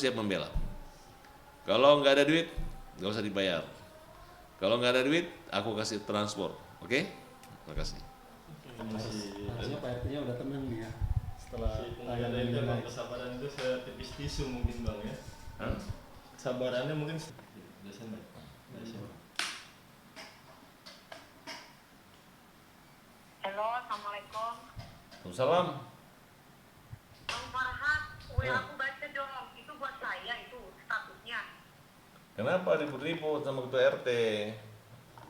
siap membela. Kalau nggak ada duit, nggak usah dibayar. Kalau nggak ada duit, aku kasih transport. Oke? Makasih. Harusnya Pak RT-nya udah tenang nih ya. Setelah Si penggada itu emang kesabaran itu setipis tisu mungkin bang ya. Kesabarannya mungkin biasanya. Halo, assalamualaikum. Waalaikumsalam. Bang Farhat, aku baca dong. Itu buat saya itu statusnya. Kenapa ribut-ribut sama ketua RT?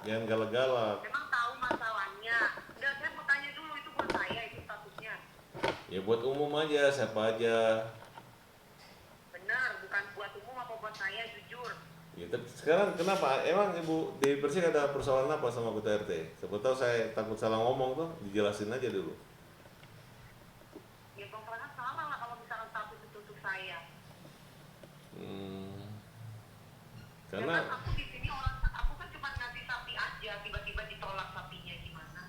Jangan galak-galak. Memang tahu masalahnya. Enggak, saya mau tanya dulu itu buat saya itu statusnya. Ya buat umum aja, siapa aja. Benar, bukan buat umum apa buat saya, jujur. Ya, tapi sekarang kenapa? Emang Ibu Dewi Persik ada persoalan apa sama ketua RT? Siapa tahu saya takut salah ngomong tuh, dijelasin aja dulu. Ya Bang Farhat salah lah kalau misalkan status itu untuk saya. Karena Kan aku di sini aku kan cuma ngasih sapi aja, tiba-tiba ditolak sapinya gimana?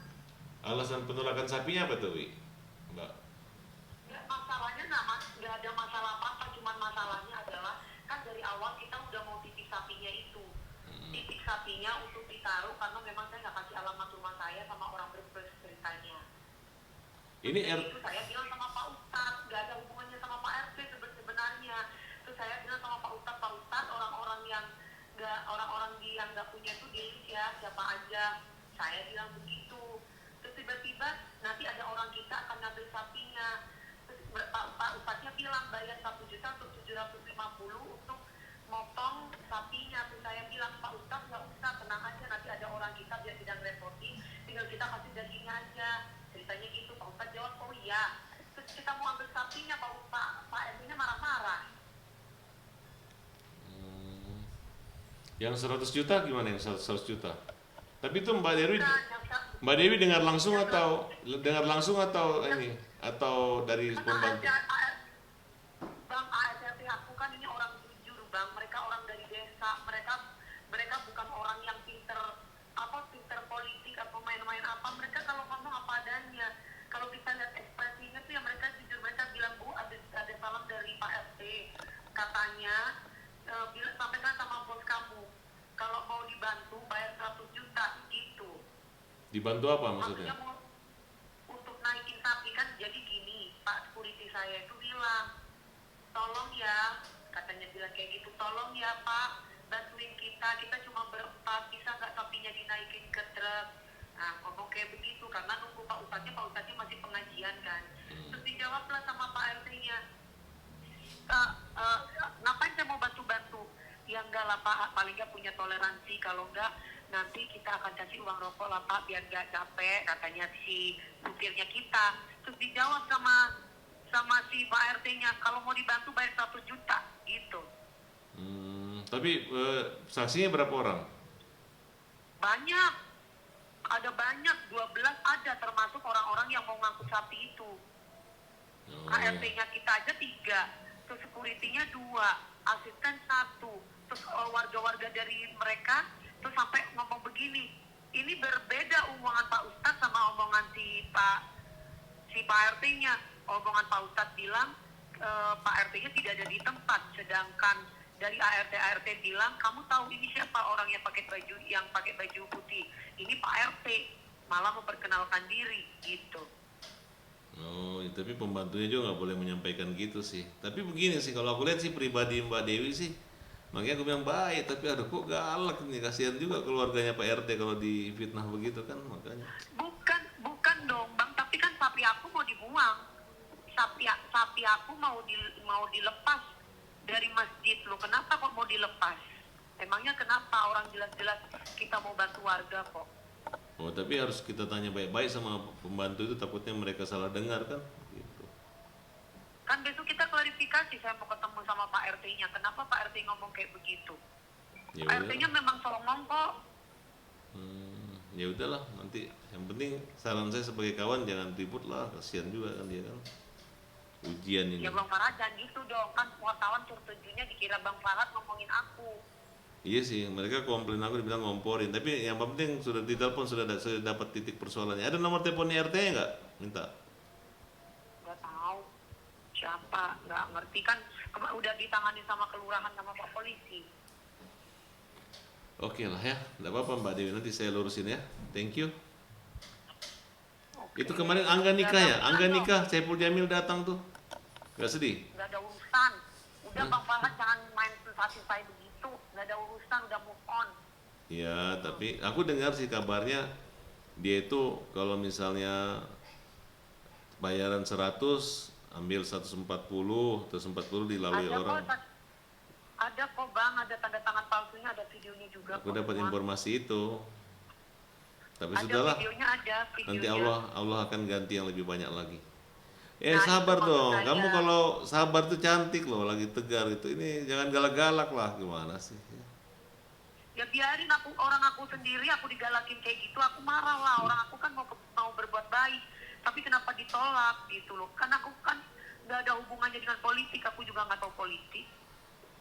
alasan penolakan sapinya apa tuh, Wi? Mbak? Nggak, masalahnya nggak ada masalah apa-apa, cuman masalahnya adalah kan dari awal kita udah mau titip sapinya itu. Titip sapinya untuk ditaruh karena memang saya nggak kasih alamat rumah saya sama orang berceritanya. Ini Itu saya bilang sama Pak Ustadz, nggak ada hubungannya sama Pak RT sebenarnya. Terus saya bilang sama Pak Ustadz, orang-orang yang nggak punya tuh di ya siapa aja. Saya bilang begitu. Terus tiba-tiba nanti ada orang kita akan ngambil sapinya. Terus Pak Ustadznya bilang bayar 1.000.000 untuk 750 untuk motong sapinya. Terus saya bilang Pak Ustadz nggak usah, tenang aja, nanti ada orang kita biar tidak repotin, tinggal kita kasih dagingnya aja. Ceritanya gitu. Pak Ustadz jawab, oh iya. Terus kita mau ambil sapinya, Pak RT-nya marah-marah. yang 100 juta gimana yang 100 juta? Tapi itu Mbak Dewi Nah, dengar langsung atau ini atau dari pembantu? Bang, ASRT aku kan ini orang jujur bang, mereka orang dari desa, mereka bukan orang yang pinter politik atau main-main apa, mereka kalau ngomong apa adanya. Kalau kita lihat ekspresinya tuh ya mereka jujur, mereka bilang Bu ada salam dari Pak RT, katanya sampaikan sama bos kamu, kalau mau dibantu bayar 100 juta gitu. Dibantu apa maksudnya? Maksudnya untuk naikin sapi kan, jadi gini, Pak security saya itu bilang, tolong ya, katanya bilang kayak gitu, tolong ya Pak, bantuin kita cuma berempat, bisa nggak sapinya dinaikin ke truk? Nah, ngomong kayak begitu, karena nunggu Pak Ustadznya masih pengajian kan. Terus dijawablah sama Pak RT-nya, ngapain saya mau bantu-bantu? Ya enggak lah Pak, paling nggak punya toleransi, kalau enggak nanti kita akan kasih uang rokok lah Pak, biar nggak capek, katanya si supirnya kita. Terus dijawab sama si Pak RT-nya, kalau mau dibantu bayar 1 juta gitu. Tapi saksinya berapa orang? Banyak, ada banyak, 12 ada, termasuk orang-orang yang mau ngangkut sapi itu. KRT-nya kita aja 3, terus security-nya 2, asisten 1, terus warga-warga dari mereka, terus sampai ngomong begini, ini berbeda omongan Pak Ustadz sama omongan si Pak RT-nya. Omongan Pak Ustadz bilang Pak RT-nya tidak ada di tempat, sedangkan dari ART bilang, kamu tahu ini siapa orang yang pakai baju putih? Ini Pak RT, malah memperkenalkan diri gitu. Oh, tapi pembantunya juga nggak boleh menyampaikan gitu sih. Tapi begini sih, kalau aku lihat sih pribadi Mbak Dewi sih, makanya aku bilang baik, tapi aduh kok galak nih, kasihan juga keluarganya Pak RT kalau difitnah begitu kan, makanya. Bukan dong Bang, tapi kan sapi aku mau dibuang. Sapi aku mau dilepas dari masjid lo. Kenapa kok mau dilepas? Emangnya kenapa? Orang jelas-jelas kita mau bantu warga kok. Oh, tapi harus kita tanya baik-baik sama pembantu itu, takutnya mereka salah dengar kan gitu. Kan besok kita klarifikasi, saya mau ketemu sama Pak RT-nya. Kenapa Pak RT ngomong kayak begitu? Ya Pak RT-nya memang songong kok. Ya udahlah, nanti yang penting saran saya sebagai kawan jangan ribut lah, kasihan juga kan dia kan. Ujian ini. Ya Bang Farhat jangan gitu dong, kan wartawan tujuannya dikira Bang Farhat ngomongin aku. Iya sih, mereka komplain aku dibilang ngomporin, tapi yang penting sudah ditelepon, sudah dapat titik persoalannya. Ada nomor teleponnya RT nggak? Minta. Nggak tahu siapa, nggak ngerti kan. udah ditangani sama kelurahan sama Pak Polisi. Oke lah ya, nggak apa-apa Mbak Dewi, nanti saya lurusin ya. Thank you. Oke. Itu kemarin Angga nikah ya? Angga nikah, Saiful Jamil datang tuh. Gak sedih? Nggak ada urusan. Udah Bang Farhan jangan main sensasi begitu. Nggak ada urusan, udah move on. Ya, tapi aku dengar sih kabarnya dia itu kalau misalnya bayaran 100, ambil 140, terus 40 dilalui Ada orang. kok, ada kok Bang, ada tanda tangan palsunya, ada videonya juga. Aku kok, dapat semua. informasi itu. Tapi Ada sudahlah, videonya, ada videonya. nanti Allah akan ganti yang lebih banyak lagi. Nah, Sabar itu maksud dong. saya. Kamu kalau sabar tuh cantik loh, lagi tegar itu. Ini jangan galak-galak lah, gimana sih? Ya biarin orang aku sendiri, aku digalakin kayak gitu, aku marah lah. Orang aku kan mau berbuat baik, tapi kenapa ditolak gitu loh? Kan aku kan nggak ada hubungannya dengan politik, aku juga nggak tahu politik.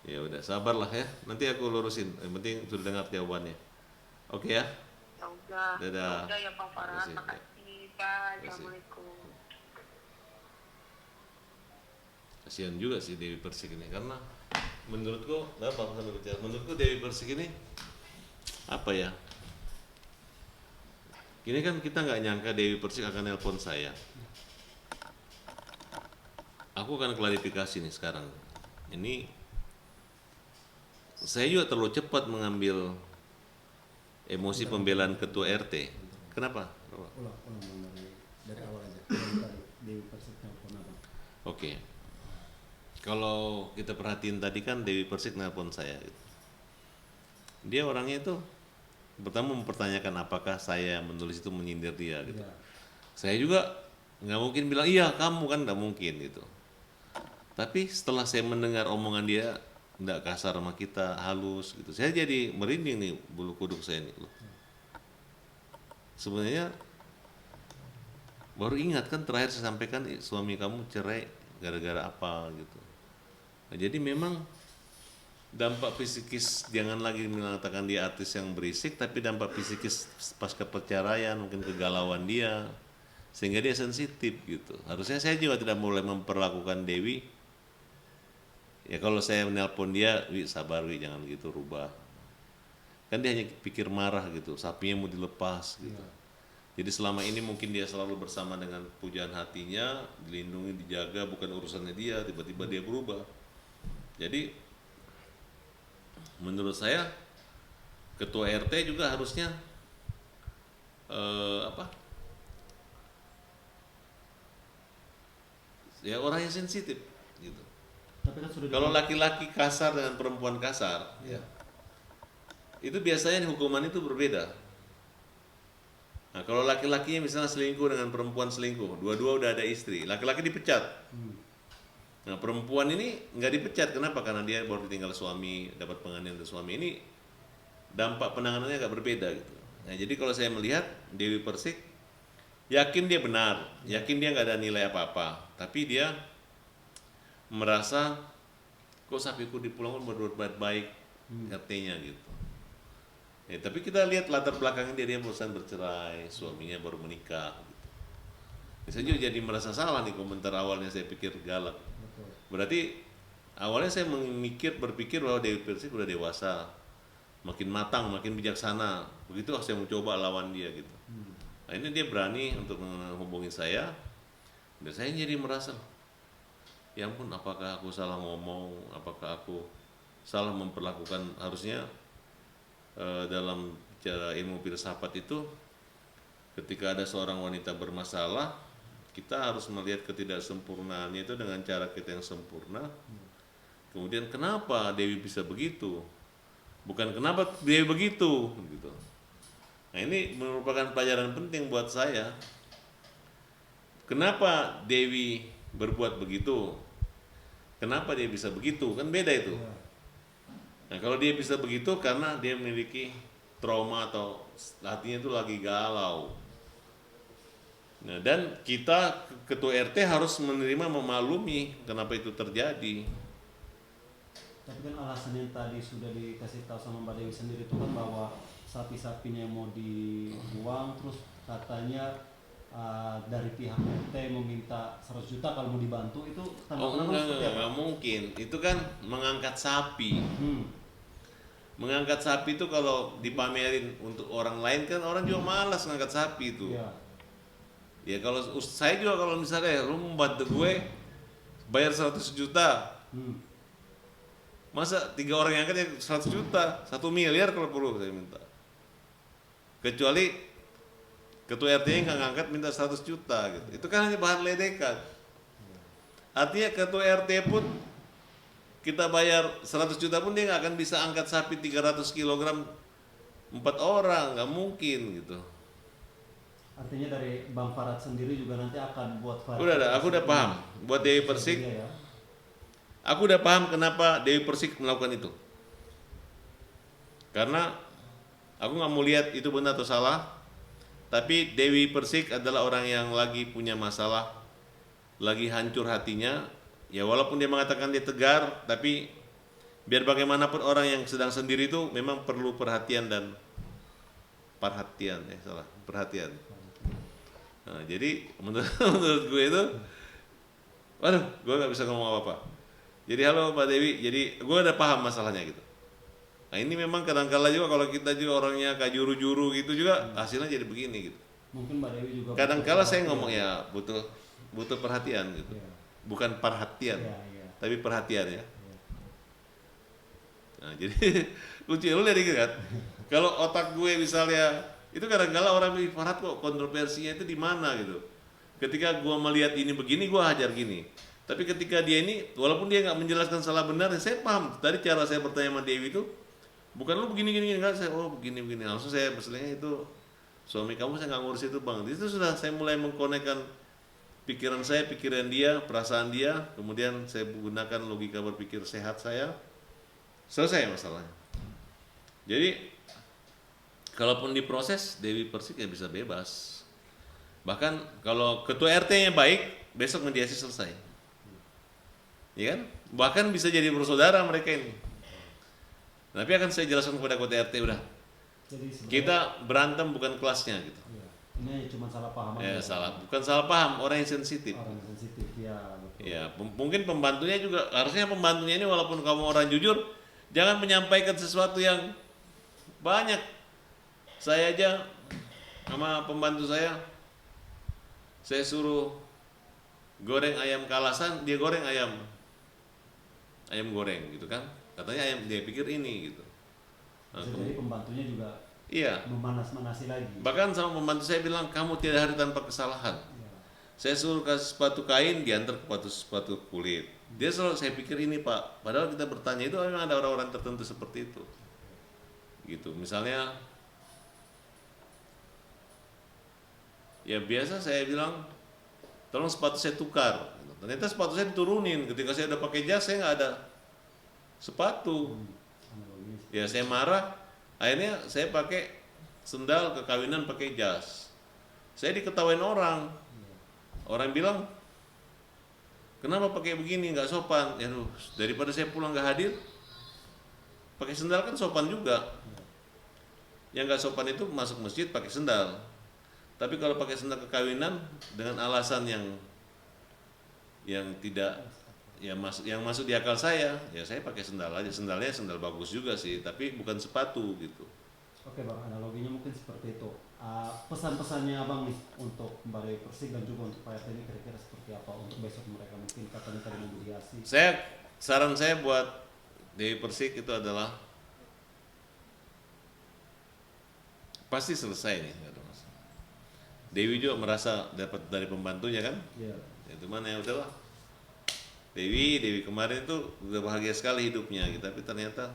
Ya udah, sabarlah ya. Nanti aku lurusin. Yang penting sudah dengar jawabannya. Oke ya? Ya udah, Dadah. ya udah ya Bang Farhan, Terima kasih. makasih. Bye, Terima kasih. Assalamualaikum. Kasihan juga sih Dewi Persik ini, karena menurutku, apa sambil bicara? Menurutku Dewi Persik ini apa ya? Ini kan kita nggak nyangka Dewi Persik akan nelpon saya. Aku akan klarifikasi nih sekarang. Ini saya juga terlalu cepat mengambil emosi pembelaan ketua RT. Kenapa? Ulang Bang, dari awal aja. Dari Dewi Persik nelpon apa? Oke. Kalau kita perhatiin tadi kan Dewi Persik nelpon saya. Dia orangnya itu pertama mempertanyakan apakah saya menulis itu menyindir dia gitu. Ya. Saya juga nggak mungkin bilang iya kamu, kan nggak mungkin gitu. Tapi setelah saya mendengar omongan dia nggak kasar sama kita, halus gitu, saya jadi merinding nih bulu kuduk saya nih loh. Sebenarnya baru ingat kan terakhir saya sampaikan suami kamu cerai gara-gara apa gitu. Nah, jadi memang dampak psikis, jangan lagi mengatakan dia artis yang berisik, tapi dampak psikis pasca perceraian, mungkin kegalauan dia, sehingga dia sensitif gitu. Harusnya saya juga tidak boleh memperlakukan Dewi, ya kalau saya menelpon dia, Wi sabar Wi, jangan gitu, rubah. Kan dia hanya pikir marah gitu, sapinya mau dilepas gitu. Jadi selama ini mungkin dia selalu bersama dengan pujaan hatinya, dilindungi, dijaga, bukan urusannya dia, tiba-tiba dia berubah. Jadi menurut saya ketua RT juga harusnya ya orang yang sensitif gitu. Tapi kan sudah Kalau laki-laki kasar dengan perempuan kasar, ya itu biasanya hukuman itu berbeda. Nah, kalau laki-lakinya misalnya selingkuh dengan perempuan selingkuh, dua-dua udah ada istri, laki-laki dipecat. Nah, perempuan ini nggak dipecat, kenapa? Karena dia baru ditinggal suami, dapat penganiayaan dari suami. Ini dampak penanganannya agak berbeda gitu. Nah, jadi kalau saya melihat Dewi Persik, yakin dia benar, yakin dia nggak ada nilai apa-apa, tapi dia merasa kok sapiku dipulangkan berbuat baik RT-nya gitu. Ya, tapi kita lihat latar belakangnya dia barusan bercerai, suaminya baru menikah gitu. Ya, saya juga jadi merasa salah nih, komentar awalnya saya pikir galak. Berarti awalnya saya berpikir bahwa Dewi Persik udah dewasa, makin matang, makin bijaksana. Begitu saya mencoba lawan dia gitu. Nah, ini dia berani untuk menghubungi saya, dan saya jadi merasa, ya ampun, apakah aku salah ngomong, apakah aku salah memperlakukan, harusnya dalam cara ilmu filsafat itu ketika ada seorang wanita bermasalah, kita harus melihat ketidaksempurnaannya itu dengan cara kita yang sempurna. Kemudian kenapa Dewi bisa begitu, bukan kenapa Dewi begitu gitu. Nah, ini merupakan pelajaran penting buat saya. Kenapa Dewi berbuat begitu, kenapa dia bisa begitu, kan beda itu. Nah, kalau dia bisa begitu karena dia memiliki trauma atau hatinya itu lagi galau. Nah, dan kita ketua RT harus menerima, memaklumi kenapa itu terjadi. Tapi kan alasan yang tadi sudah dikasih tahu sama Mbak Dewi sendiri itu kan bahwa sapi-sapinya mau dibuang, terus katanya dari pihak RT meminta 100 juta kalau mau dibantu itu tanda Oh tangan seperti apa? enggak mungkin. Itu kan mengangkat sapi. Hmm. Mengangkat sapi itu kalau dipamerin untuk orang lain kan orang juga malas ngangkat sapi itu. Iya. Ya kalau saya juga kalau misalnya lu membantu gue bayar 100 juta. Hmm. Masa 3 orang yang angkat ya 100 juta, 1 miliar kalau perlu saya minta. Kecuali ketua RT-nya nggak ngangkat minta 100 juta gitu. Itu kan hanya bahan ledekan. Artinya ketua RT pun kita bayar 100 juta pun dia nggak akan bisa angkat sapi 300 kg 4 orang, nggak mungkin gitu. Artinya dari Bang Farad sendiri juga nanti akan buat Aku udah paham. Buat Dewi Persik, Iya, ya. aku udah paham kenapa Dewi Persik melakukan itu. Karena aku nggak mau lihat itu benar atau salah. Tapi Dewi Persik adalah orang yang lagi punya masalah, lagi hancur hatinya. Ya walaupun dia mengatakan dia tegar, tapi biar bagaimanapun orang yang sedang sendiri itu memang perlu perhatian dan perhatian. Nah, jadi menurut gue itu, waduh, gue nggak bisa ngomong apa-apa. Jadi halo Pak Dewi, jadi gue udah paham masalahnya gitu. Nah ini memang kadang-kala juga kalau kita juga orangnya kayak juru-juru gitu juga hasilnya jadi begini gitu. Mungkin Mbak Dewi juga Kadang-kala saya perhatian. ngomong ya butuh perhatian gitu. Iya. Bukan perhatian, Iya, iya. tapi perhatian ya. Iya. Nah jadi lucu ya, lu lihat dikit kan. Kalau otak gue misalnya itu kadang-kala orang bilang Farad kok kontroversinya itu di mana gitu. Ketika gue melihat ini begini gue hajar gini. Tapi ketika dia ini walaupun dia nggak menjelaskan salah benar, saya paham. Dari cara saya bertanya sama Dewi itu bukan lu begini enggak, saya begini langsung saya berselingnya itu suami kamu saya nggak ngurus itu bang. Di situ sudah saya mulai mengkonekkan pikiran saya, pikiran dia, perasaan dia, kemudian saya gunakan logika berpikir sehat saya, selesai masalahnya. Jadi kalaupun diproses Dewi Persik ya bisa bebas. Bahkan kalau ketua RT-nya baik, besok mediasi selesai. Ya kan? Bahkan bisa jadi bersaudara mereka ini. Tapi akan saya jelaskan kepada ketua RT udah. Jadi sebenarnya Kita berantem bukan kelasnya gitu. iya. Ini cuma salah paham Ya aja. salah, bukan salah paham, orang yang sensitif. Orang sensitif ya, betul. Ya, mungkin pembantunya juga harusnya pembantunya ini walaupun kamu orang jujur, jangan menyampaikan sesuatu yang banyak. Saya aja sama pembantu saya suruh goreng ayam kalasan, dia goreng ayam goreng gitu kan. Katanya ayam dia pikir ini gitu. Nah, Bisa jadi pembantunya juga iya. memanas-manasi lagi. Bahkan sama pembantu saya bilang kamu tidak hari tanpa kesalahan. Iya. Saya suruh kasih sepatu kain diantar ke sepatu kulit. Dia selalu saya pikir ini Pak. Padahal kita bertanya itu memang ada orang-orang tertentu seperti itu. Gitu. Misalnya ya biasa saya bilang tolong sepatu saya tukar. Ternyata sepatu saya diturunin. Ketika saya udah pakai jas saya nggak ada sepatu. Analoginya. Ya saya marah. Akhirnya saya pakai sendal ke kawinan pakai jas. Saya diketawain orang. Orang bilang, kenapa pakai begini nggak sopan? Ya duh, daripada saya pulang nggak hadir, pakai sendal kan sopan juga. Yang nggak sopan itu masuk masjid pakai sendal. Tapi kalau pakai sendal ke kawinan dengan alasan yang tidak yang masuk di akal saya, ya saya pakai sendal aja. Sendalnya sendal bagus juga sih, tapi bukan sepatu gitu. Oke Bang, analoginya mungkin seperti itu. Pesan-pesannya Abang nih untuk Mbak Dewi Persik dan juga untuk Pak RT ini kira-kira seperti apa untuk besok mereka mungkin katanya tadi memediasi. Saran saya buat Dewi Persik itu adalah pasti selesai nih, nggak ada masalah. Dewi juga merasa dapat dari pembantunya kan? Iya. Itu mana ya udahlah. Dewi kemarin itu udah bahagia sekali hidupnya gitu, tapi ternyata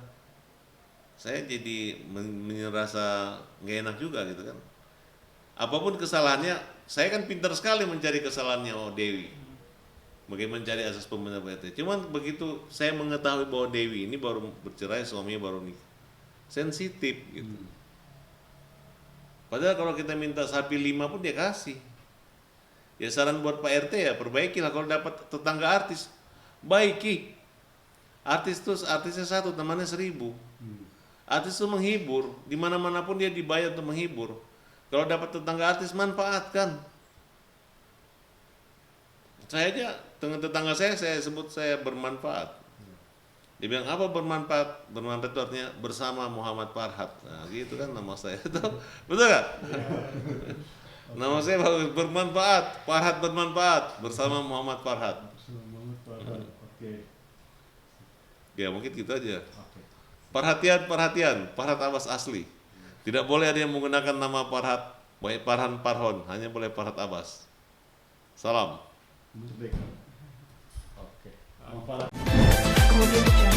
saya jadi merasa nggak enak juga gitu kan. Apapun kesalahannya, saya kan pintar sekali mencari kesalahannya Dewi. Bagaimana mencari asas pembenaran RT. Cuman begitu saya mengetahui bahwa Dewi ini baru bercerai, suaminya baru nikah, sensitif gitu. Padahal kalau kita minta sapi 5 pun dia kasih. Ya saran buat Pak RT ya perbaikilah kalau dapat tetangga artis, baiki. Artisnya 1, temannya 1000. Artis itu menghibur, dimana-mana pun dia dibayar untuk menghibur. Kalau dapat tetangga artis manfaatkan. Saya aja dengan tetangga saya sebut saya bermanfaat. Dia bilang apa bermanfaat? Bermanfaat itu artinya bersama Muhammad Farhat. Nah, gitu kan nama saya. Betul nggak? Nama saya bermanfaat, Farhat bermanfaat bersama Muhammad Farhat. Oke. Ya mungkin gitu aja. Oke. Perhatian, Farhat Abbas asli. Tidak boleh ada yang menggunakan nama Farhat, baik Farhan Farhon, hanya boleh Farhat Abbas. Salam. Merdeka. Oke. Mau Farhat. Audio Jungle.